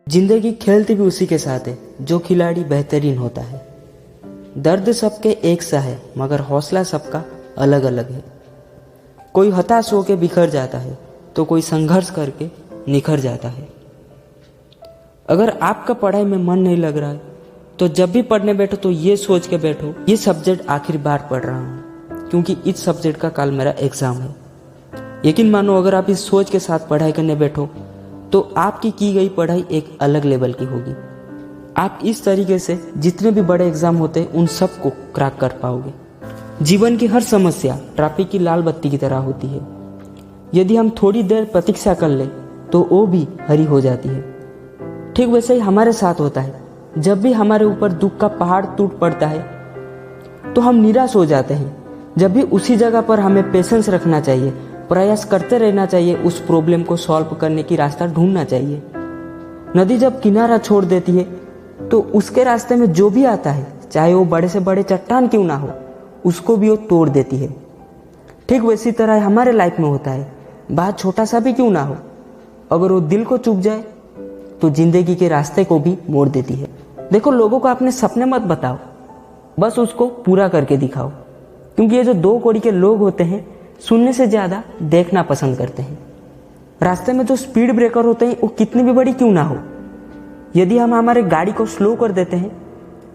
जिंदगी खेलती भी उसी के साथ है जो खिलाड़ी बेहतरीन होता है। दर्द सबके एक सा है मगर हौसला सबका अलग अलग है। कोई हताश होकर बिखर जाता है तो कोई संघर्ष करके निखर जाता है। अगर आपका पढ़ाई में मन नहीं लग रहा है तो जब भी पढ़ने बैठो तो ये सोच के बैठो ये सब्जेक्ट आखिरी बार पढ़ रहा हूँ क्योंकि इस सब्जेक्ट का कल मेरा एग्जाम है। यकीन मानो अगर आप इस सोच के साथ पढ़ाई करने बैठो तो आपकी की गई पढ़ाई एक अलग लेवल की होगी। आप इस तरीके से जितने भी बड़े एग्जाम होते हैं उन सब को क्रैक कर पाओगे। जीवन की हर समस्या ट्रैफिक की लाल बत्ती की तरह होती है। यदि हम थोड़ी देर प्रतीक्षा कर ले तो वो भी हरी हो जाती है। ठीक वैसे ही हमारे साथ होता है। जब भी हमारे ऊपर दुख का पहाड़ टूट पड़ता है तो हम निराश हो जाते हैं। जब भी उसी जगह पर हमें पेशेंस रखना चाहिए, प्रयास करते रहना चाहिए, उस प्रॉब्लम को सॉल्व करने की रास्ता ढूंढना चाहिए। नदी जब किनारा छोड़ देती है तो उसके रास्ते में जो भी आता है, चाहे वो बड़े से बड़े चट्टान क्यों ना हो, उसको भी वो तोड़ देती है। ठीक वैसी तरह हमारे लाइफ में होता है। बात छोटा सा भी क्यों ना हो, अगर वो दिल को चुभ जाए तो जिंदगी के रास्ते को भी मोड़ देती है। देखो, लोगों को अपने सपने मत बताओ, बस उसको पूरा करके दिखाओ। क्योंकि ये जो दो कौड़ी के लोग होते हैं सुनने से ज्यादा देखना पसंद करते हैं। रास्ते में जो स्पीड ब्रेकर होते हैं वो कितनी भी बड़ी क्यों ना हो, यदि हम हमारे गाड़ी को स्लो कर देते हैं,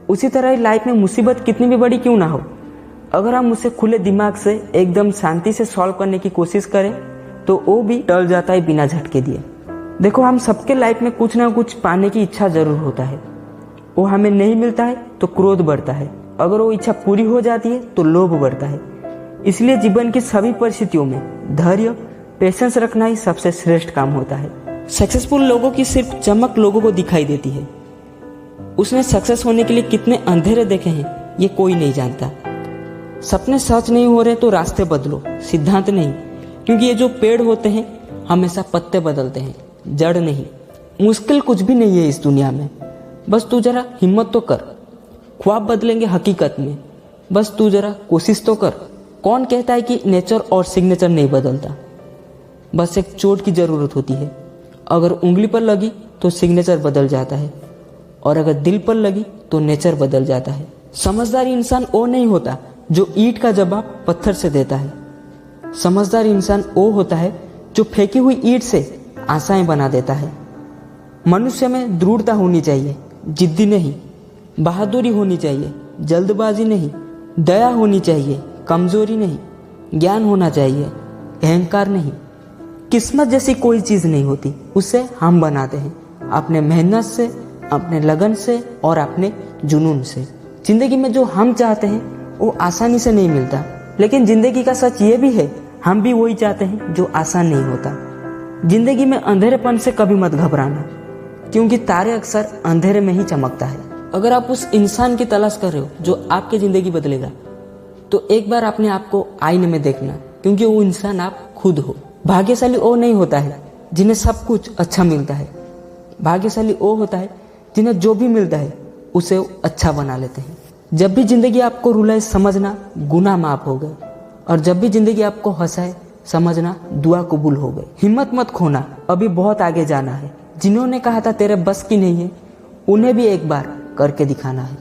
उसी तरह ही लाइफ में मुसीबत कितनी भी बड़ी क्यों ना हो, अगर हम उसे खुले दिमाग से एकदम शांति से सॉल्व करने की कोशिश करें तो वो भी टल जाता है बिना झटके दिए। देखो, हम सबके लाइफ में कुछ ना कुछ पाने की इच्छा जरूर होता है। वो हमें नहीं मिलता है तो क्रोध बढ़ता है, अगर वो इच्छा पूरी हो जाती है तो लोभ बढ़ता है। इसलिए जीवन की सभी परिस्थितियों में धैर्य, पेशेंस रखना ही सबसे श्रेष्ठ काम होता है। सक्सेसफुल लोगों की सिर्फ चमक लोगों को दिखाई देती है। उसने सक्सेस होने के लिए कितने अंधेरे देखे हैं ये कोई नहीं जानता। सपने सच नहीं हो रहे तो रास्ते बदलो, सिद्धांत नहीं। क्योंकि ये जो पेड़ होते हैं हमेशा पत्ते बदलते हैं, जड़ नहीं। मुश्किल कुछ भी नहीं है इस दुनिया में, बस तू जरा हिम्मत तो कर। ख्वाब बदलेंगे हकीकत में, बस तू जरा कोशिश तो कर। कौन कहता है कि नेचर और सिग्नेचर नहीं बदलता? बस एक चोट की जरूरत होती है। अगर उंगली पर लगी तो सिग्नेचर बदल जाता है और अगर दिल पर लगी तो नेचर बदल जाता है। समझदार इंसान वो नहीं होता जो ईंट का जवाब पत्थर से देता है। समझदार इंसान वो होता है जो फेंकी हुई ईंट से आशाएं बना देता है। मनुष्य में दृढ़ता होनी चाहिए, जिद्दी नहीं। बहादुरी होनी चाहिए, जल्दबाजी नहीं। दया होनी चाहिए, कमजोरी नहीं। ज्ञान होना चाहिए, अहंकार नहीं। किस्मत जैसी कोई चीज नहीं होती, उसे हम बनाते हैं अपने मेहनत से, अपने लगन से और अपने जुनून से। जिंदगी में जो हम चाहते हैं वो आसानी से नहीं मिलता, लेकिन जिंदगी का सच ये भी है, हम भी वही चाहते हैं जो आसान नहीं होता। जिंदगी में अंधेरेपन से कभी मत घबराना, क्योंकि तारे अक्सर अंधेरे में ही चमकता है। अगर आप उस इंसान की तलाश कर रहे हो जो आपकी जिंदगी बदलेगा, तो एक बार अपने आप को आईने में देखना, क्योंकि वो इंसान आप खुद हो। भाग्यशाली वो नहीं होता है जिन्हें सब कुछ अच्छा मिलता है। भाग्यशाली वो होता है जिन्हें जो भी मिलता है उसे अच्छा बना लेते हैं। जब भी जिंदगी आपको रुलाए, समझना गुनाह माफ हो गए, और जब भी जिंदगी आपको हंसाए, समझना दुआ कबूल हो गई। हिम्मत मत खोना, अभी बहुत आगे जाना है। जिन्होंने कहा था तेरे बस की नहीं है, उन्हें भी एक बार करके दिखाना है।